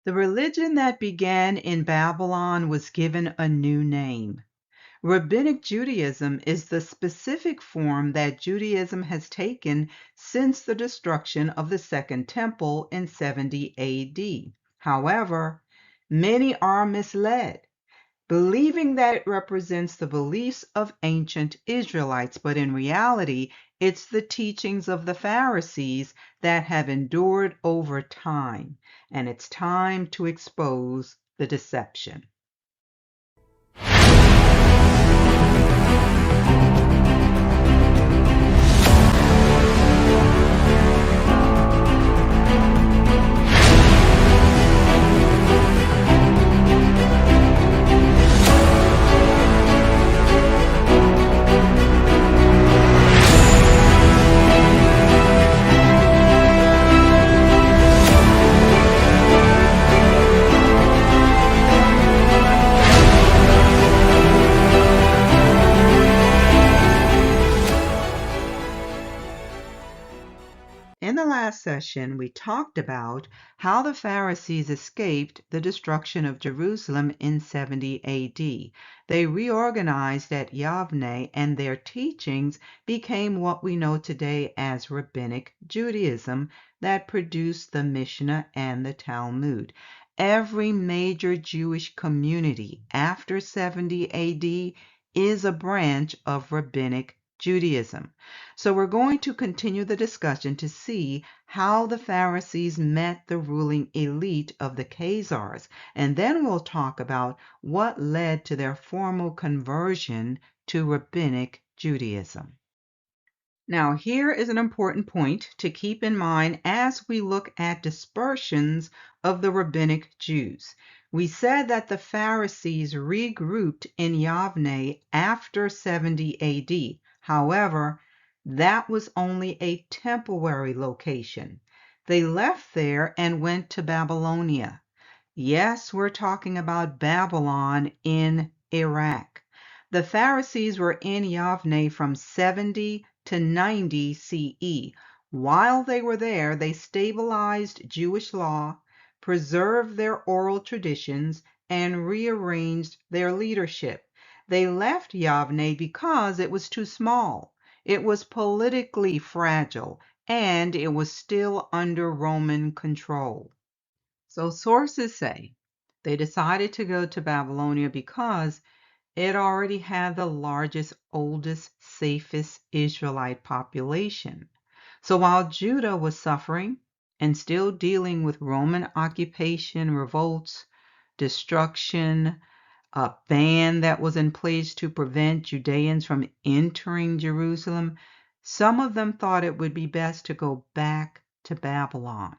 The religion that began in Babylon was given a new name. Rabbinic Judaism is the specific form that Judaism has taken since the destruction of the Second Temple in 70 AD. However, many are misled, believing that it represents the beliefs of ancient Israelites, but in reality, it's the teachings of the Pharisees that have endured over time, and it's time to expose the deception. In the last session, we talked about how the Pharisees escaped the destruction of Jerusalem in 70 AD. They reorganized at Yavne, and their teachings became what we know today as Rabbinic Judaism that produced the Mishnah and the Talmud. Every major Jewish community after 70 AD is a branch of Rabbinic Judaism. So we're going to continue the discussion to see how the Pharisees met the ruling elite of the Khazars, and then we'll talk about what led to their formal conversion to Rabbinic Judaism. Now, here is an important point to keep in mind as we look at dispersions of the Rabbinic Jews. We said that the Pharisees regrouped in Yavne after 70 AD. However, that was only a temporary location. They left there and went to Babylonia. Yes, we're talking about Babylon in Iraq. The Pharisees were in Yavne from 70 to 90 CE. While they were there, they stabilized Jewish law, preserved their oral traditions, and rearranged their leadership. They left Yavne because it was too small. It was politically fragile, and it was still under Roman control. So sources say they decided to go to Babylonia because it already had the largest, oldest, safest Israelite population. So while Judah was suffering and still dealing with Roman occupation, revolts, destruction, a ban that was in place to prevent Judeans from entering Jerusalem, some of them thought it would be best to go back to Babylon.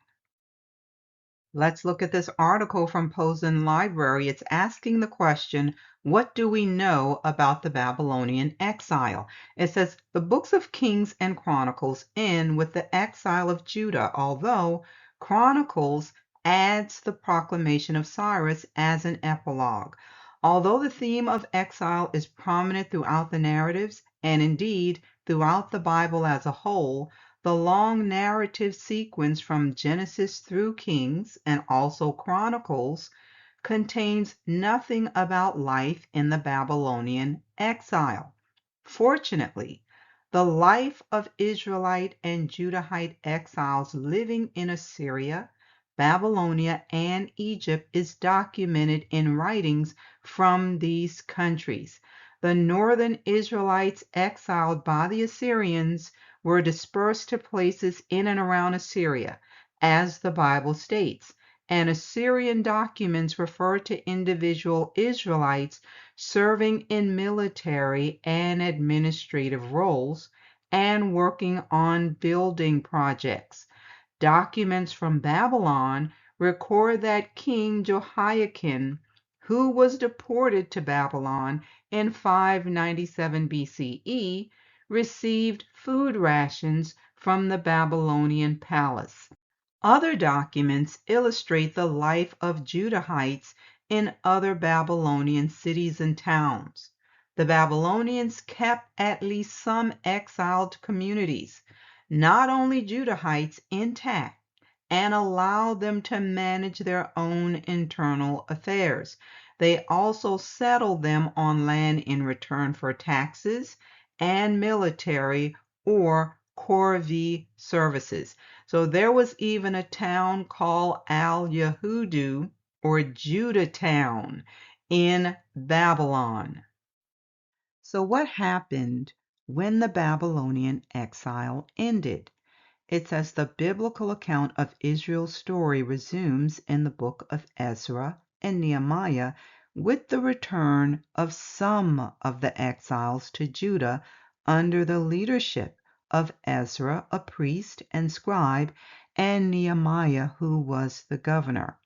Let's look at this article from Posen Library. It's asking the question, what do we know about the Babylonian exile? It says the books of Kings and Chronicles end with the exile of Judah, although Chronicles adds the proclamation of Cyrus as an epilogue. Although the theme of exile is prominent throughout the narratives, and indeed throughout the Bible as a whole, the long narrative sequence from Genesis through Kings and also Chronicles contains nothing about life in the Babylonian exile. Fortunately, the life of Israelite and Judahite exiles living in Assyria, Babylonia, and Egypt is documented in writings from these countries. The northern Israelites exiled by the Assyrians were dispersed to places in and around Assyria, as the Bible states, and Assyrian documents refer to individual Israelites serving in military and administrative roles and working on building projects. Documents from Babylon record that King Jehoiakim, who was deported to Babylon in 597 BCE, received food rations from the Babylonian palace. Other documents illustrate the life of Judahites in other Babylonian cities and towns. The Babylonians kept at least some exiled communities, not only Judahites, intact, and allowed them to manage their own internal affairs. They also settled them on land in return for taxes and military or corvée services. So there was even a town called Al-Yahudu, or Judah town, in Babylon. So what happened when the Babylonian exile ended? It says the biblical account of Israel's story resumes in the book of Ezra and Nehemiah with the return of some of the exiles to Judah under the leadership of Ezra, a priest and scribe, and Nehemiah, who was the governor.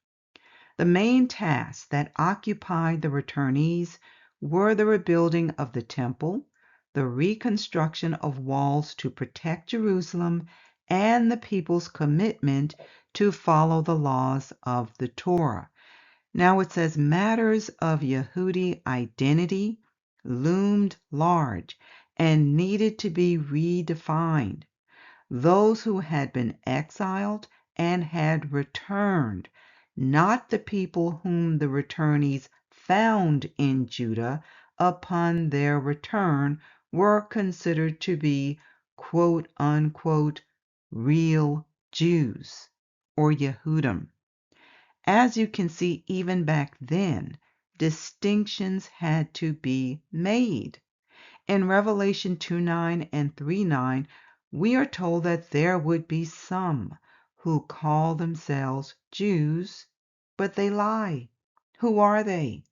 The main tasks that occupied the returnees were the rebuilding of the temple, the reconstruction of walls to protect Jerusalem, and the people's commitment to follow the laws of the Torah. Now it says matters of Yehudi identity loomed large and needed to be redefined. Those who had been exiled and had returned, not the people whom the returnees found in Judah upon their return, were considered to be quote unquote real Jews or Yehudim. As you can see, even back then, distinctions had to be made. In Revelation 2:9 and 3:9, we are told that there would be some who call themselves Jews, but they lie. Who are they?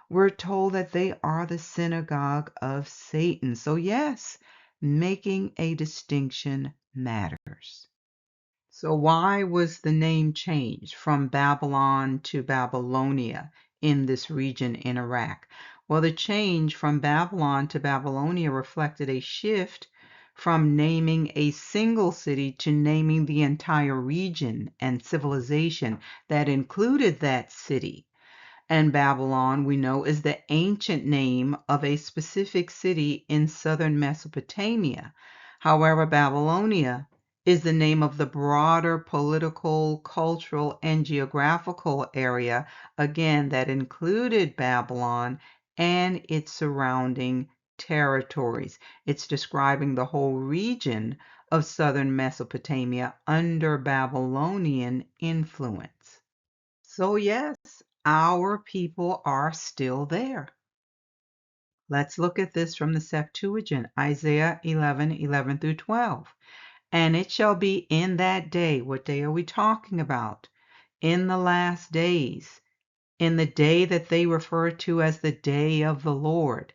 We're told that they are the synagogue of Satan. So yes, making a distinction matters. So why was the name changed from Babylon to Babylonia in this region in Iraq? Well, the change from Babylon to Babylonia reflected a shift from naming a single city to naming the entire region and civilization that included that city. And Babylon, we know, is the ancient name of a specific city in southern Mesopotamia. However, Babylonia is the name of the broader political, cultural, and geographical area, again, that included Babylon and its surrounding territories. It's describing the whole region of southern Mesopotamia under Babylonian influence. So yes, our people are still there. Let's look at this from the Septuagint, Isaiah 11:11 through 12. And it shall be in that day, what day are we talking about? In the last days, in the day that they refer to as the day of the Lord,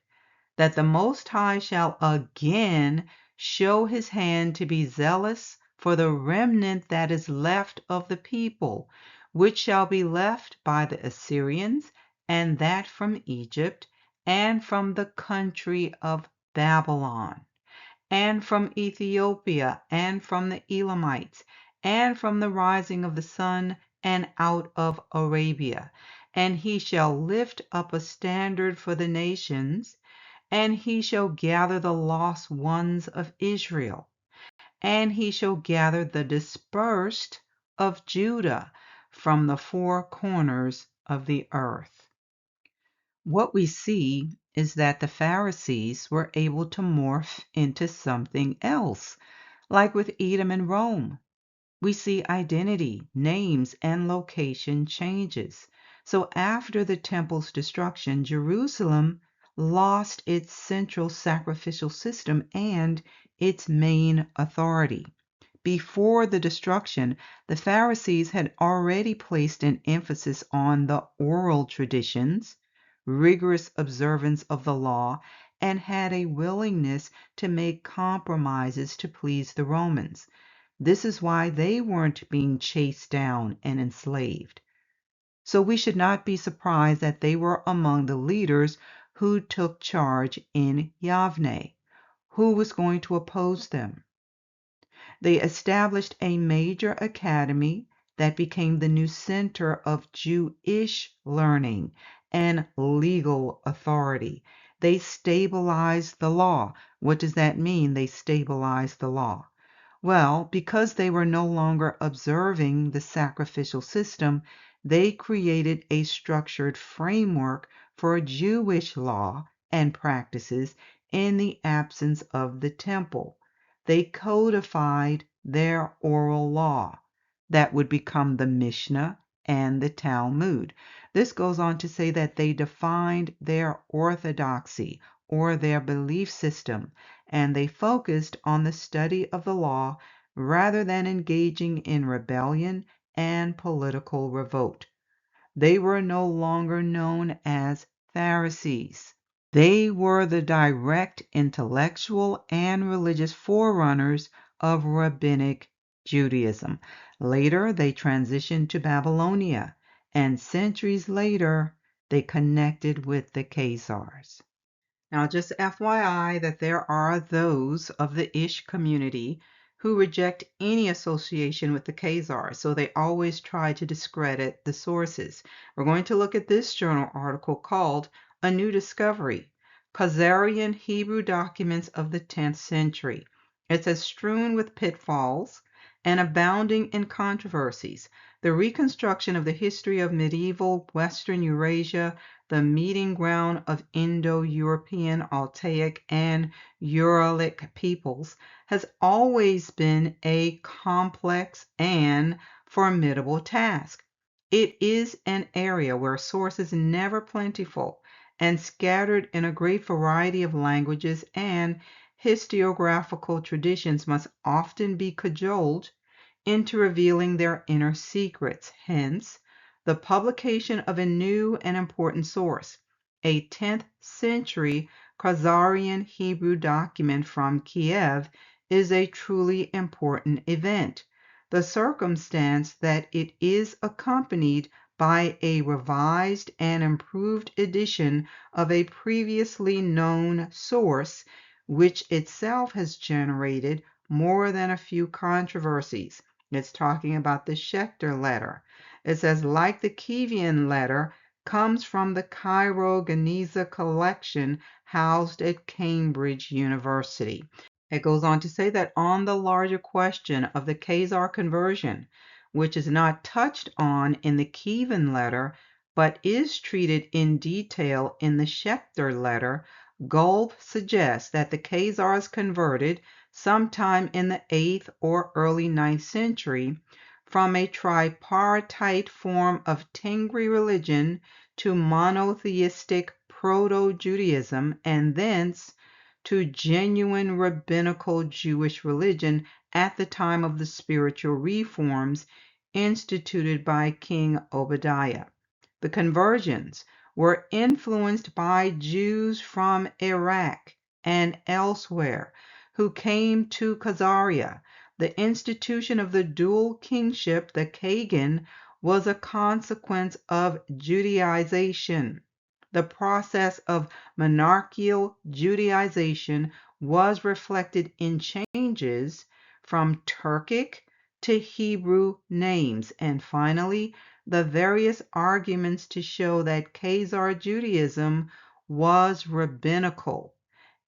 that the Most High shall again show his hand to be zealous for the remnant that is left of the people, which shall be left by the Assyrians, and that from Egypt, and from the country of Babylon, and from Ethiopia, and from the Elamites, and from the rising of the sun, and out of Arabia. And he shall lift up a standard for the nations, and he shall gather the lost ones of Israel, and he shall gather the dispersed of Judah from the four corners of the earth. What we see is that the Pharisees were able to morph into something else, like with Edom and Rome. We see identity, names, and location changes. So after the temple's destruction, Jerusalem lost its central sacrificial system and its main authority. Before the destruction, the Pharisees had already placed an emphasis on the oral traditions, rigorous observance of the law, and had a willingness to make compromises to please the Romans. This is why they weren't being chased down and enslaved. So we should not be surprised that they were among the leaders who took charge in Yavne. Who was going to oppose them? They established a major academy that became the new center of Jewish learning and legal authority. They stabilized the law. What does that mean? They stabilized the law. Well, because they were no longer observing the sacrificial system, they created a structured framework for Jewish law and practices in the absence of the temple. They codified their oral law that would become the Mishnah and the Talmud. This goes on to say that they defined their orthodoxy or their belief system, and they focused on the study of the law rather than engaging in rebellion and political revolt. They were no longer known as Pharisees. They were the direct intellectual and religious forerunners of rabbinic Judaism. Later, they transitioned to Babylonia, and centuries later, they connected with the Khazars. Now, just FYI that there are those of the Ish community who reject any association with the Khazars, so they always try to discredit the sources. We're going to look at this journal article called A New Discovery, Khazarian Hebrew Documents of the 10th Century. It says strewn with pitfalls and abounding in controversies, the reconstruction of the history of medieval Western Eurasia, the meeting ground of Indo-European, Altaic, and Uralic peoples, has always been a complex and formidable task. It is an area where sources never plentiful and scattered in a great variety of languages, and historiographical traditions must often be cajoled into revealing their inner secrets. Hence, the publication of a new and important source, a 10th century Khazarian Hebrew document from Kiev, is a truly important event. The circumstance that it is accompanied by a revised and improved edition of a previously known source, which itself has generated more than a few controversies. It's talking about the Schechter letter. It says, like the Kievan letter, comes from the Cairo Geniza collection housed at Cambridge University. It goes on to say that on the larger question of the Khazar conversion, which is not touched on in the Kievan letter, but is treated in detail in the Schechter letter, Golb suggests that the Khazars converted sometime in the 8th or early 9th century from a tripartite form of Tengri religion to monotheistic Proto-Judaism, and thence to genuine rabbinical Jewish religion at the time of the spiritual reforms instituted by King Obadiah. The conversions were influenced by Jews from Iraq and elsewhere who came to Khazaria. The institution of the dual kingship, the Kagan, was a consequence of Judaization. The process of monarchical Judaization was reflected in changes from Turkic to Hebrew names, and finally, the various arguments to show that Khazar Judaism was rabbinical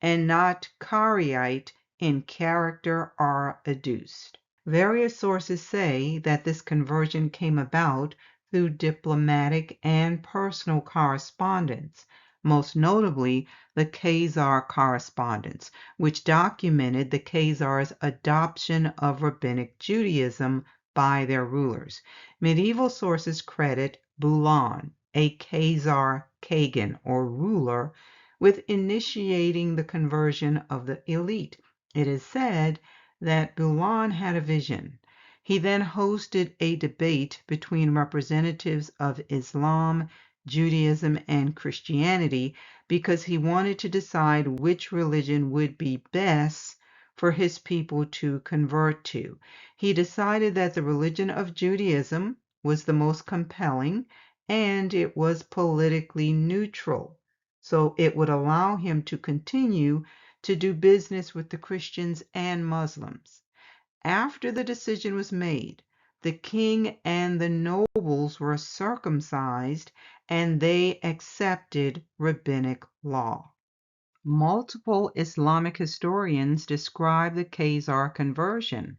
and not Karaite in character are adduced. Various sources say that this conversion came about through diplomatic and personal correspondence, most notably the Khazar correspondence, which documented the Khazars' adoption of rabbinic Judaism by their rulers. Medieval sources credit Bulan, a Khazar Kagan or ruler, with initiating the conversion of the elite. It is said that Bulan had a vision. He then hosted a debate between representatives of Islam, Judaism, and Christianity because he wanted to decide which religion would be best for his people to convert to. He decided that the religion of Judaism was the most compelling and it was politically neutral, so it would allow him to continue to do business with the Christians and Muslims. After the decision was made, the king and the nobles were circumcised and they accepted rabbinic law. Multiple Islamic historians describe the Khazar conversion.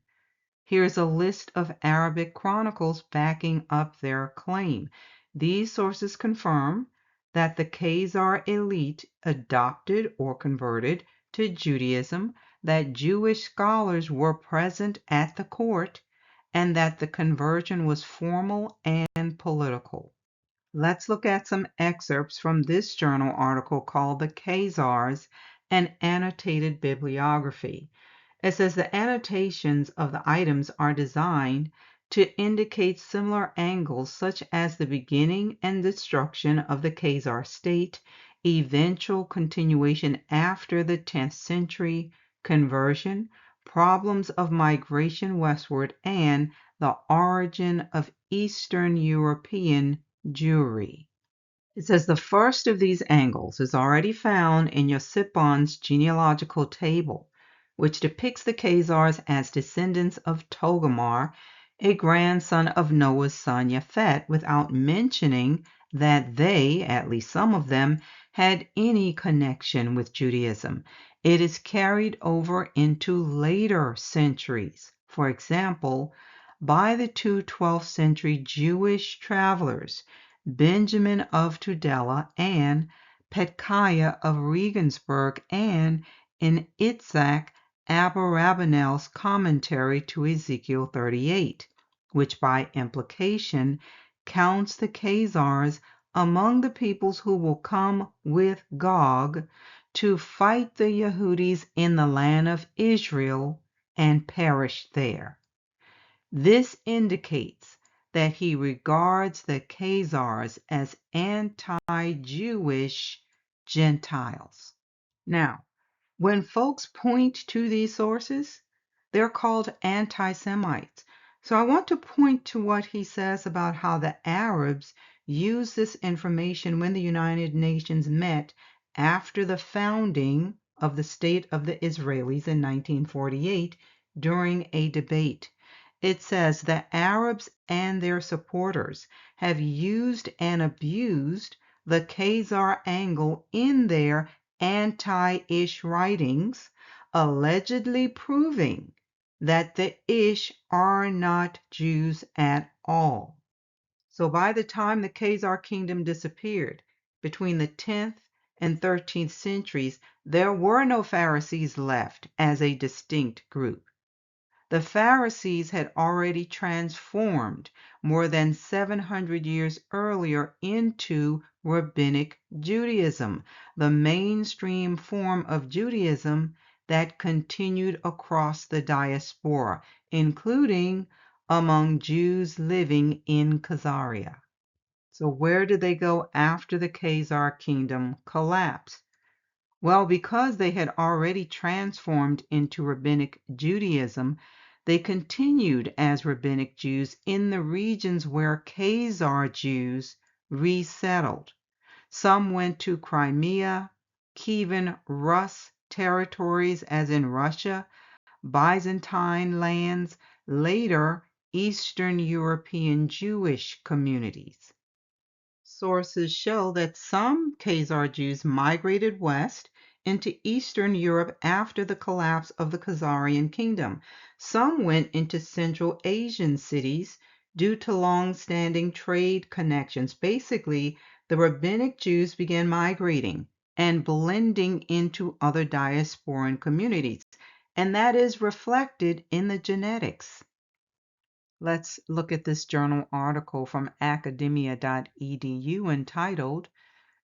Here's a list of Arabic chronicles backing up their claim. These sources confirm that the Khazar elite adopted or converted to Judaism, that Jewish scholars were present at the court, and that the conversion was formal and political. Let's look at some excerpts from this journal article called The Khazars, an Annotated Bibliography. It says the annotations of the items are designed to indicate similar angles such as the beginning and destruction of the Khazar state, eventual continuation after the 10th century, conversion, problems of migration westward, and the origin of Eastern European Jewry. It says the first of these angles is already found in Josephon's genealogical table, which depicts the Khazars as descendants of Togarmah, a grandson of Noah's son Japhet, without mentioning that they, at least some of them, had any connection with Judaism. It is carried over into later centuries. For example, by the 12th century Jewish travelers, Benjamin of Tudela and Petkiah of Regensburg, and in Itzhak Abarbanel's commentary to Ezekiel 38, which by implication counts the Khazars among the peoples who will come with Gog to fight the Yehudis in the land of Israel and perish there. This indicates that he regards the Khazars as anti-Jewish Gentiles. Now, when folks point to these sources, they're called anti-Semites. So I want to point to what he says about how the Arabs used this information when the United Nations met after the founding of the State of the Israelis in 1948 during a debate. It says the Arabs and their supporters have used and abused the Khazar angle in their anti-Ish writings, allegedly proving that the Ish are not Jews at all. So by the time the Khazar kingdom disappeared, between the 10th and 13th centuries, there were no Pharisees left as a distinct group. The Pharisees had already transformed more than 700 years earlier into Rabbinic Judaism, the mainstream form of Judaism that continued across the diaspora, including among Jews living in Khazaria. So where did they go after the Khazar kingdom collapsed? Well, because they had already transformed into Rabbinic Judaism, they continued as Rabbinic Jews in the regions where Khazar Jews resettled. Some went to Crimea, Kievan Rus territories as in Russia, Byzantine lands, later Eastern European Jewish communities. Sources show that some Khazar Jews migrated west into Eastern Europe after the collapse of the Khazarian kingdom. Some went into Central Asian cities due to long-standing trade connections. Basically, the Rabbinic Jews began migrating and blending into other diasporan communities, and that is reflected in the genetics. Let's look at this journal article from academia.edu entitled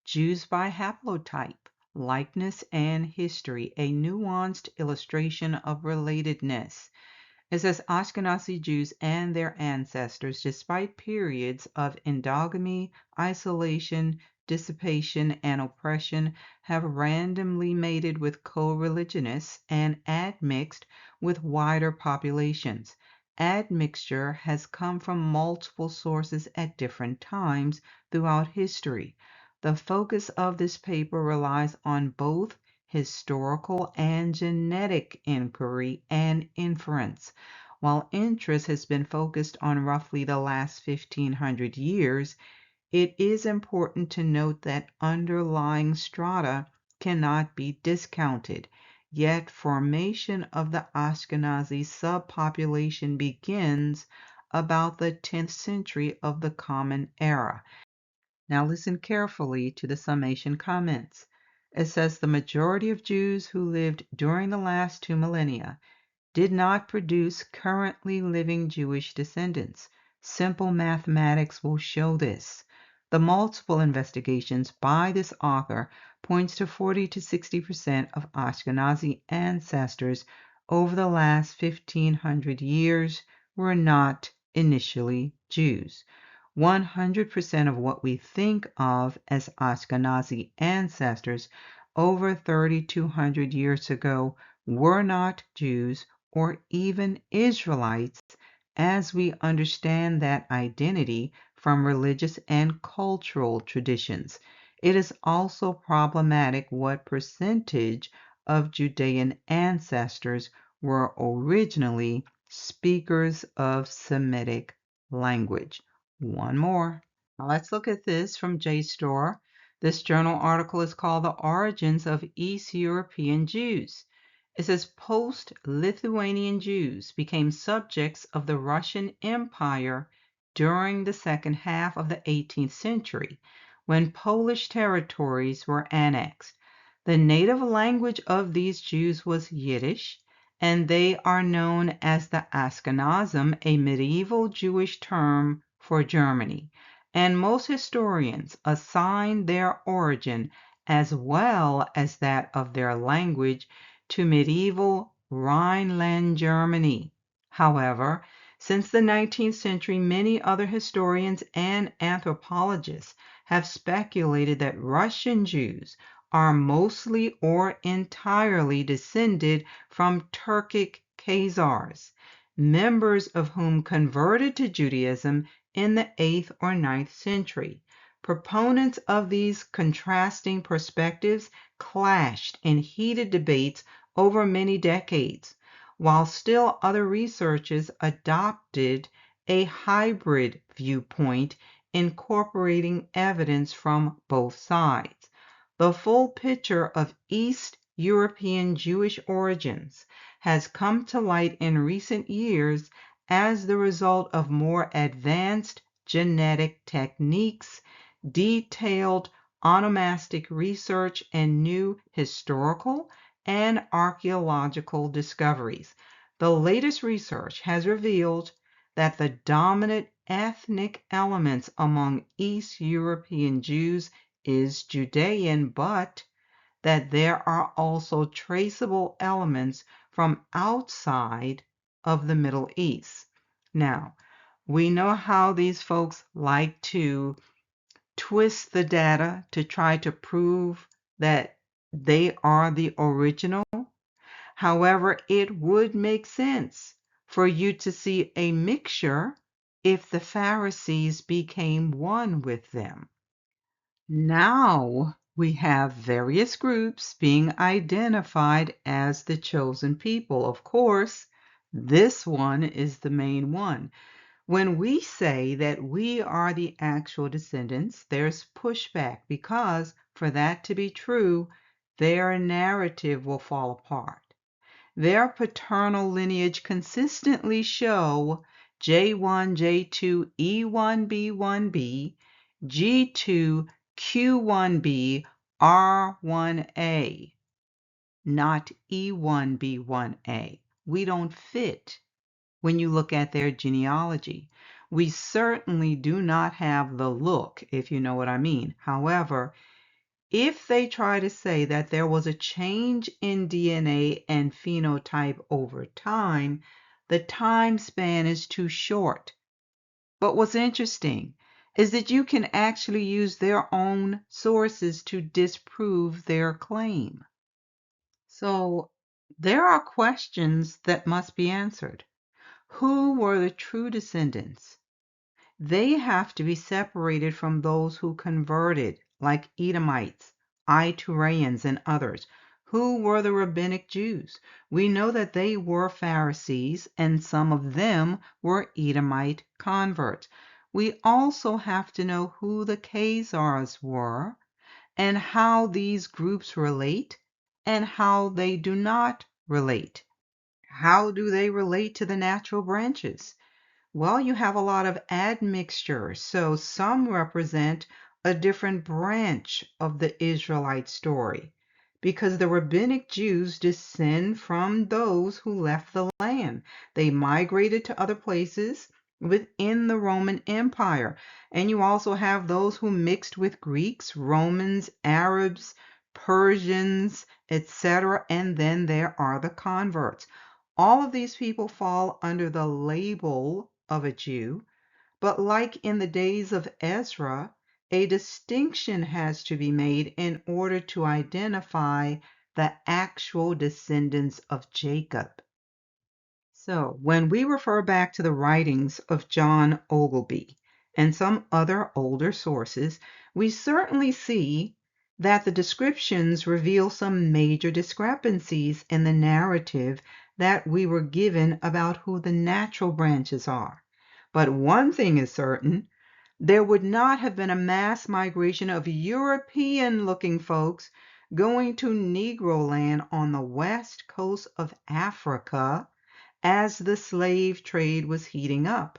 Jews by Haplotype, Likeness and History, a Nuanced Illustration of Relatedness. It says Ashkenazi Jews and their ancestors, despite periods of endogamy, isolation, dissipation, and oppression, have randomly mated with co-religionists and admixed with wider populations. Admixture has come from multiple sources at different times throughout history. The focus of this paper relies on both historical and genetic inquiry and inference. While interest has been focused on roughly the last 1500 years, it is important to note that underlying strata cannot be discounted. Yet formation of the Ashkenazi subpopulation begins about the 10th century of the Common Era. Now listen carefully to the summation comments. It says the majority of Jews who lived during the last 2 millennia did not produce currently living Jewish descendants. Simple mathematics will show this. The multiple investigations by this author points to 40 to 60% of Ashkenazi ancestors over the last 1500 years were not initially Jews. 100% of what we think of as Ashkenazi ancestors over 3,200 years ago were not Jews or even Israelites as we understand that identity from religious and cultural traditions. It is also problematic what percentage of Judean ancestors were originally speakers of Semitic language. One more. Now let's look at this from JSTOR. This journal article is called The Origins of East European Jews. It says post-Lithuanian Jews became subjects of the Russian Empire during the second half of the 18th century, when Polish territories were annexed. The native language of these Jews was Yiddish, and they are known as the Ashkenazim, a medieval Jewish term for Germany. And most historians assign their origin, as well as that of their language, to medieval Rhineland Germany. However, since the 19th century, many other historians and anthropologists have speculated that Russian Jews are mostly or entirely descended from Turkic Khazars, members of whom converted to Judaism in the 8th or 9th century. Proponents of these contrasting perspectives clashed in heated debates over many decades, while still other researchers adopted a hybrid viewpoint, incorporating evidence from both sides. The full picture of East European Jewish origins has come to light in recent years as the result of more advanced genetic techniques, detailed onomastic research, and new historical and archaeological discoveries. The latest research has revealed that the dominant ethnic elements among East European Jews is Judean, but that there are also traceable elements from outside of the Middle East. Now, we know how these folks like to twist the data to try to prove that they are the original. However, it would make sense for you to see a mixture if the Pharisees became one with them. Now we have various groups being identified as the chosen people. Of course, this one is the main one. When we say that we are the actual descendants, there's pushback because for that to be true, their narrative will fall apart. Their paternal lineage consistently show J1, J2, E1, B1b, G2, Q1b, R1a, not E1, B1a. We don't fit when you look at their genealogy. We certainly do not have the look, if you know what I mean. However, if they try to say that there was a change in DNA and phenotype over time, the time span is too short. But what's interesting is that you can actually use their own sources to disprove their claim. So there are questions that must be answered. Who were the true descendants? They have to be separated from those who converted, like Edomites, Itureans, and others. Who were the rabbinic Jews? We know that they were Pharisees, and some of them were Edomite converts. We also have to know who the Khazars were, and how these groups relate and how they do not relate. How do they relate to the natural branches? Well, you have a lot of admixture, so some represent a different branch of the Israelite story, because the rabbinic Jews descend from those who left the land. They migrated to other places within the Roman Empire. And you also have those who mixed with Greeks, Romans, Arabs, Persians, etc. And then there are the converts. All of these people fall under the label of a Jew, but like in the days of Ezra, a distinction has to be made in order to identify the actual descendants of Jacob. So, when we refer back to the writings of John Ogilvie and some other older sources, we certainly see that the descriptions reveal some major discrepancies in the narrative that we were given about who the natural branches are. But one thing is certain, there would not have been a mass migration of European-looking folks going to Negro land on the west coast of Africa as the slave trade was heating up.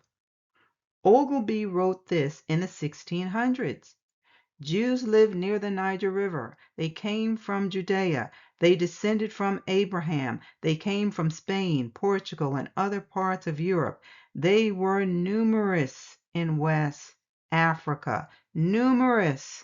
Ogilvie wrote this in the 1600s. Jews lived near the Niger River. They came from Judea. They descended from Abraham. They came from Spain, Portugal, and other parts of Europe. They were numerous in West Africa. Numerous.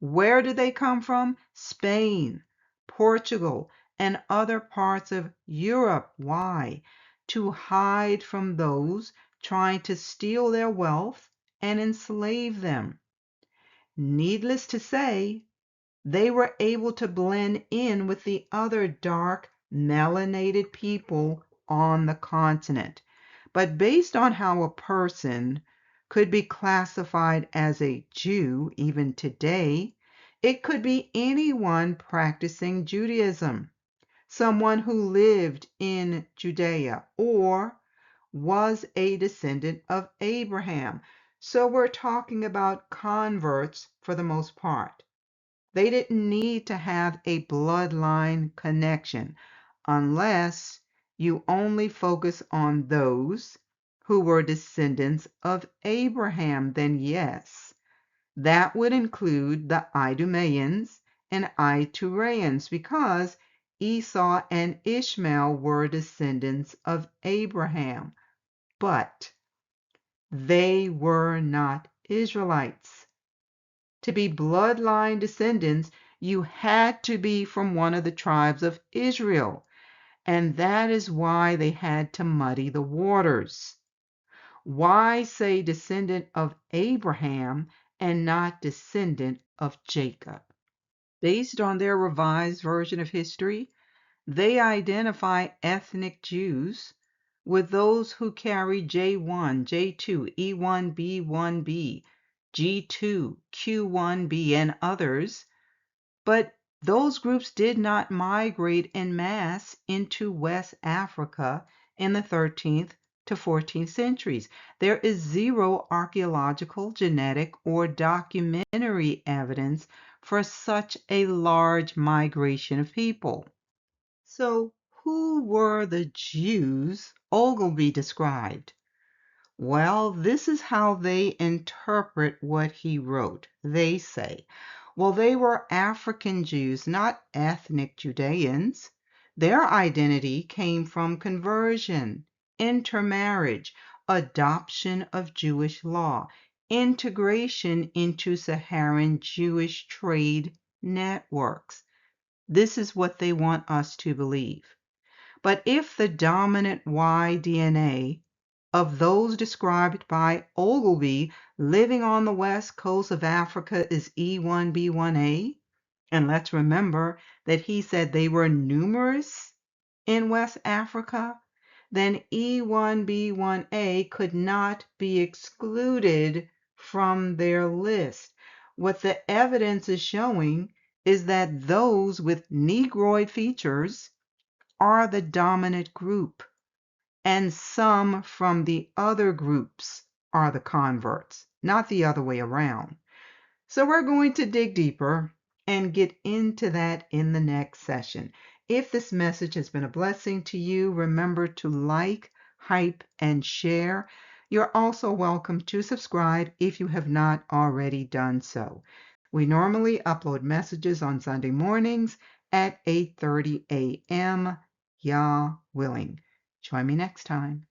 Where did they come from? Spain, Portugal, and other parts of Europe. Why? To hide from those trying to steal their wealth and enslave them. Needless to say, they were able to blend in with the other dark, melanated people on the continent. But based on how a person could be classified as a Jew even today, it could be anyone practicing Judaism, someone who lived in Judea or was a descendant of Abraham. So we're talking about converts for the most part. They didn't need to have a bloodline connection unless you only focus on those who were descendants of Abraham. Then yes, that would include the Idumeans and Itureans, because Esau and Ishmael were descendants of Abraham, but they were not Israelites. To be bloodline descendants, you had to be from one of the tribes of Israel, and that is why they had to muddy the waters. Why say descendant of Abraham and not descendant of Jacob? Based on their revised version of history, they identify ethnic Jews with those who carry J1, J2, E1, B1b, G2, Q1b, and others, but those groups did not migrate en masse into West Africa in the 13th to 14th centuries. There is zero archaeological, genetic, or documentary evidence for such a large migration of people. So, who were the Jews Ogilvie described? Well, this is how they interpret what he wrote. They say, well, they were African Jews, not ethnic Judeans. Their identity came from conversion, intermarriage, adoption of Jewish law, integration into Saharan Jewish trade networks. This is what they want us to believe. But if the dominant Y DNA of those described by Ogilvie living on the west coast of Africa is E1B1A, and let's remember that he said they were numerous in West Africa, then E1B1A could not be excluded from their list. What the evidence is showing is that those with Negroid features are the dominant group, and some from the other groups are the converts, not the other way around. So we're going to dig deeper and get into that in the next session. If this message has been a blessing to you, remember to like, hype, and share. You're also welcome to subscribe if you have not already done so. We normally upload messages on Sunday mornings at 8:30 a.m. Yah willing. Join me next time.